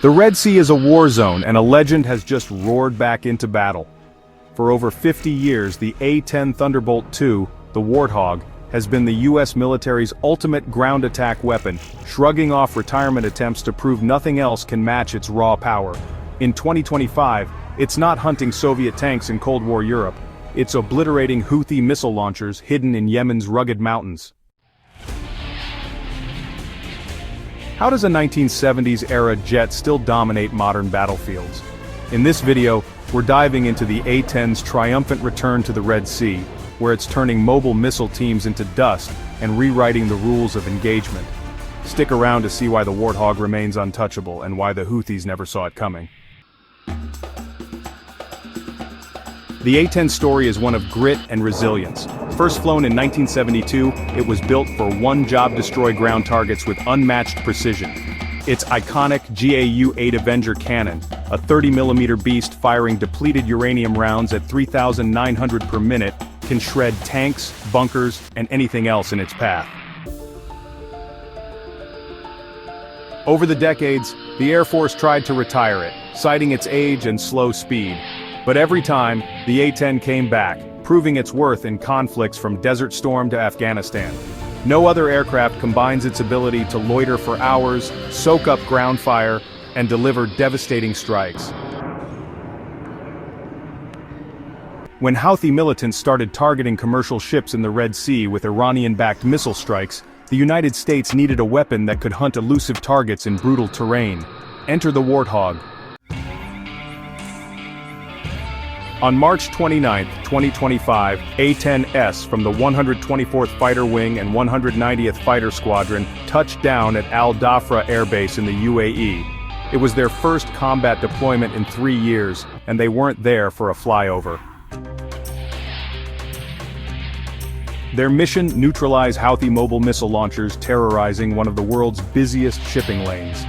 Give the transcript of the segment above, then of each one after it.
The Red Sea is a war zone, and a legend has just roared back into battle. For over 50 years, the A-10 Thunderbolt II, the Warthog, has been the US military's ultimate ground attack weapon, shrugging off retirement attempts to prove nothing else can match its raw power. In 2025, it's not hunting Soviet tanks in Cold War Europe, it's obliterating Houthi missile launchers hidden in Yemen's rugged mountains. How does a 1970s-era jet still dominate modern battlefields? In this video, we're diving into the A-10's triumphant return to the Red Sea, where it's turning mobile missile teams into dust and rewriting the rules of engagement. Stick around to see why the Warthog remains untouchable and why the Houthis never saw it coming. The A-10 story is one of grit and resilience. First flown in 1972, it was built for one-job destroy ground targets with unmatched precision. Its iconic GAU-8 Avenger cannon, a 30mm beast firing depleted uranium rounds at 3,900 per minute, can shred tanks, bunkers, and anything else in its path. Over the decades, the Air Force tried to retire it, citing its age and slow speed. But every time, the A-10 came back, proving its worth in conflicts from Desert Storm to Afghanistan. No other aircraft combines its ability to loiter for hours, soak up ground fire, and deliver devastating strikes. When Houthi militants started targeting commercial ships in the Red Sea with Iranian-backed missile strikes, the United States needed a weapon that could hunt elusive targets in brutal terrain. Enter the Warthog. On March 29, 2025, A-10S from the 124th Fighter Wing and 190th Fighter Squadron touched down at Al Dhafra Air Base in the UAE. It was their first combat deployment in 3 years, and they weren't there for a flyover. Their mission: neutralize Houthi mobile missile launchers terrorizing one of the world's busiest shipping lanes.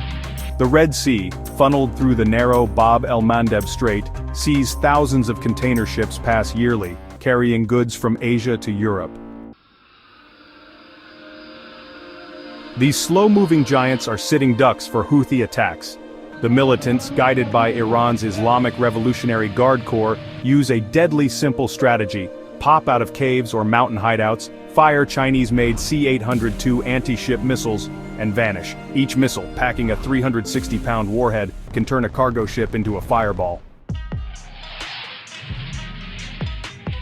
The Red Sea, funneled through the narrow Bab el-Mandeb Strait, sees thousands of container ships pass yearly, carrying goods from Asia to Europe. These slow-moving giants are sitting ducks for Houthi attacks. The militants, guided by Iran's Islamic Revolutionary Guard Corps, use a deadly simple strategy: pop out of caves or mountain hideouts, fire Chinese-made C-802 anti-ship missiles, and vanish. Each missile, packing a 360-pound warhead, can turn a cargo ship into a fireball.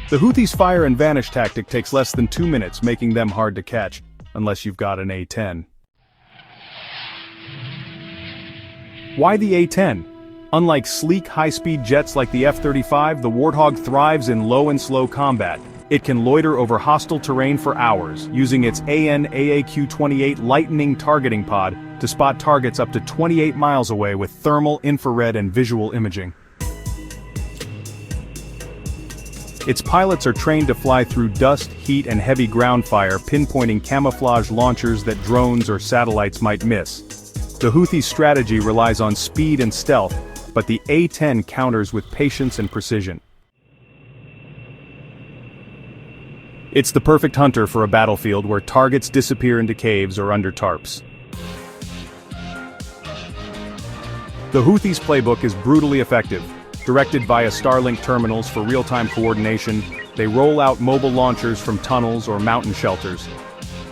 The Houthis' fire and vanish tactic takes less than 2 minutes, making them hard to catch, unless you've got an A-10. Why the A-10? Unlike sleek, high-speed jets like the F-35, the Warthog thrives in low and slow combat. It can loiter over hostile terrain for hours, using its AN/AAQ-28 lightning targeting pod to spot targets up to 28 miles away with thermal, infrared, and visual imaging. Its pilots are trained to fly through dust, heat, and heavy ground fire, pinpointing camouflage launchers that drones or satellites might miss. The Houthi strategy relies on speed and stealth, but the A-10 counters with patience and precision. It's the perfect hunter for a battlefield where targets disappear into caves or under tarps. The Houthis' playbook is brutally effective. Directed via Starlink terminals for real-time coordination, they roll out mobile launchers from tunnels or mountain shelters.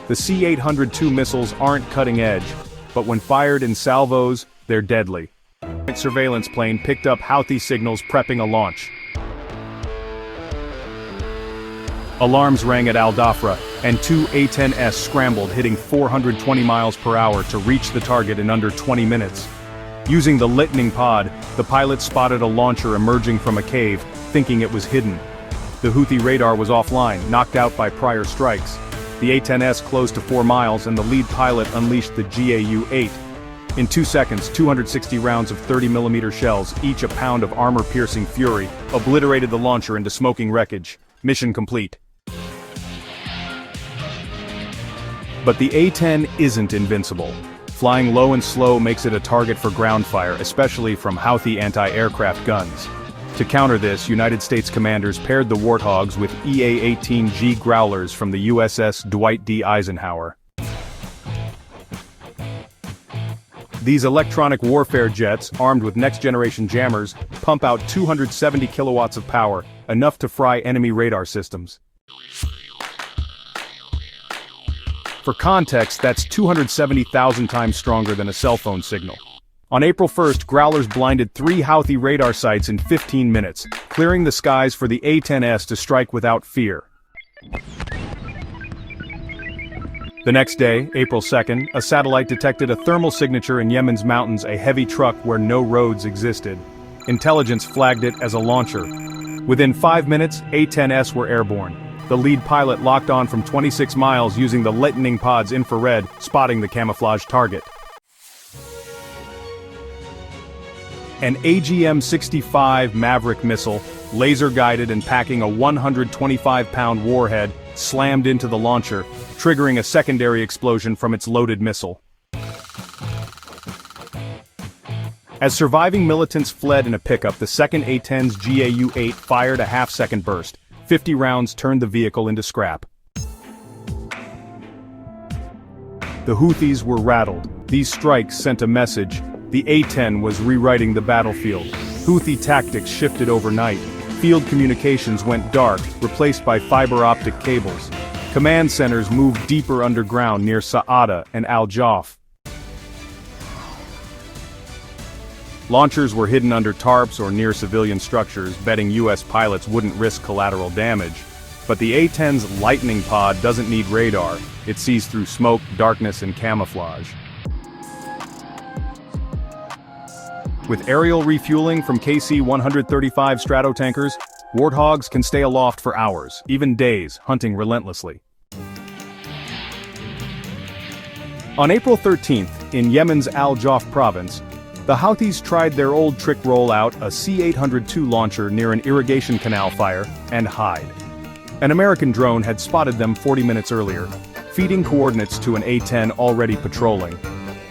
The C-802 missiles aren't cutting-edge, but when fired in salvos, they're deadly. A surveillance plane picked up Houthi signals prepping a launch. Alarms rang at Al Dhafra, and 2 A-10S scrambled, hitting 420 miles per hour to reach the target in under 20 minutes. Using the lightning pod, the pilots spotted a launcher emerging from a cave, thinking it was hidden. The Houthi radar was offline, knocked out by prior strikes. The A-10S closed to 4 miles and the lead pilot unleashed the GAU-8. In 2 seconds, 260 rounds of 30mm shells, each a pound of armor-piercing fury, obliterated the launcher into smoking wreckage. Mission complete. But the A-10 isn't invincible. Flying low and slow makes it a target for ground fire, especially from Houthi anti-aircraft guns. To counter this, United States commanders paired the Warthogs with EA-18G Growlers from the USS Dwight D. Eisenhower. These electronic warfare jets, armed with next-generation jammers, pump out 270 kilowatts of power, enough to fry enemy radar systems. For context, that's 270,000 times stronger than a cell phone signal. On April 1st, Growlers blinded 3 Houthi radar sites in 15 minutes, clearing the skies for the A-10s to strike without fear. The next day, April 2nd, a satellite detected a thermal signature in Yemen's mountains, a heavy truck where no roads existed. Intelligence flagged it as a launcher. Within 5 minutes, A-10s were airborne. The lead pilot locked on from 26 miles using the lightning pod's infrared, spotting the camouflage target. An AGM-65 Maverick missile, laser-guided and packing a 125-pound warhead, slammed into the launcher, triggering a secondary explosion from its loaded missile. As surviving militants fled in a pickup, the second A-10's GAU-8 fired a half-second burst. 50 rounds turned the vehicle into scrap. The Houthis were rattled. These strikes sent a message. The A-10 was rewriting the battlefield. Houthi tactics shifted overnight. Field communications went dark, replaced by fiber-optic cables. Command centers moved deeper underground near Sa'ada and Al-Jawf. Launchers were hidden under tarps or near civilian structures, betting U.S. pilots wouldn't risk collateral damage. But the A-10's lightning pod doesn't need radar. It sees through smoke, darkness, and camouflage. With aerial refueling from KC-135 Stratotankers, Warthogs can stay aloft for hours, even days, hunting relentlessly. On April 13th, in Yemen's Al-Jawf province, the Houthis tried their old trick rollout, a C-802 launcher near an irrigation canal fire, and hide. An American drone had spotted them 40 minutes earlier, feeding coordinates to an A-10 already patrolling.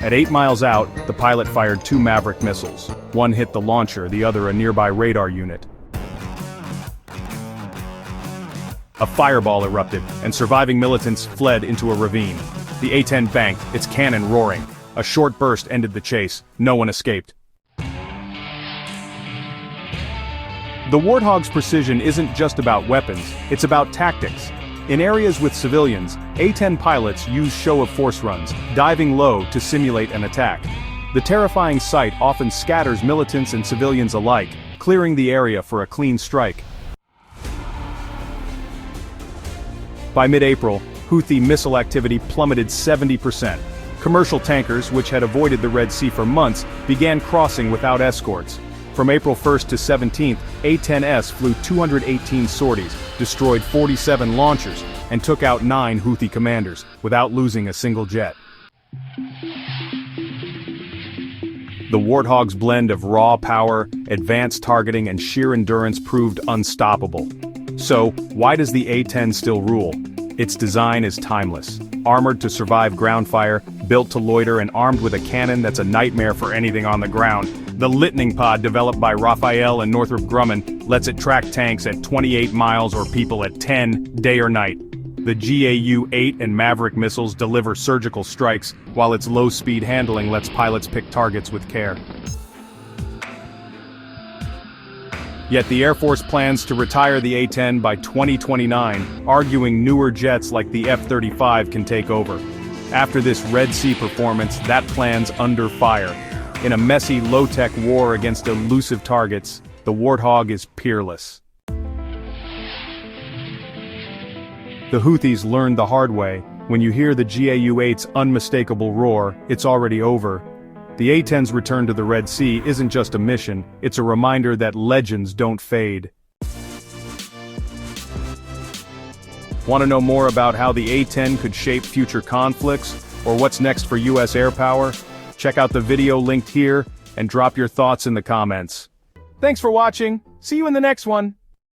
At 8 miles out, the pilot fired 2 Maverick missiles. One hit the launcher, the other a nearby radar unit. A fireball erupted, and surviving militants fled into a ravine. The A-10 banked, its cannon roaring. A short burst ended the chase. No one escaped. The Warthog's precision isn't just about weapons, it's about tactics. In areas with civilians, A-10 pilots use show-of-force runs, diving low to simulate an attack. The terrifying sight often scatters militants and civilians alike, clearing the area for a clean strike. By mid-April, Houthi missile activity plummeted 70%. Commercial tankers, which had avoided the Red Sea for months, began crossing without escorts. From April 1st to 17th, A-10s flew 218 sorties, destroyed 47 launchers, and took out 9 Houthi commanders, without losing a single jet. The Warthog's blend of raw power, advanced targeting, and sheer endurance proved unstoppable. So, why does the A-10 still rule? Its design is timeless. Armored to survive ground fire, built to loiter, and armed with a cannon that's a nightmare for anything on the ground. The lightning pod developed by Raphael and Northrop Grumman lets it track tanks at 28 miles or people at 10, day or night. The GAU-8 and Maverick missiles deliver surgical strikes, while its low-speed handling lets pilots pick targets with care. Yet the Air Force plans to retire the A-10 by 2029, arguing newer jets like the F-35 can take over. After this Red Sea performance, that plan's under fire. In a messy, low-tech war against elusive targets, the Warthog is peerless. The Houthis learned the hard way. When you hear the GAU-8's unmistakable roar, it's already over. The A-10's return to the Red Sea isn't just a mission, it's a reminder that legends don't fade. Want to know more about how the A-10 could shape future conflicts, or what's next for US air power? Check out the video linked here, and drop your thoughts in the comments. Thanks for watching, see you in the next one!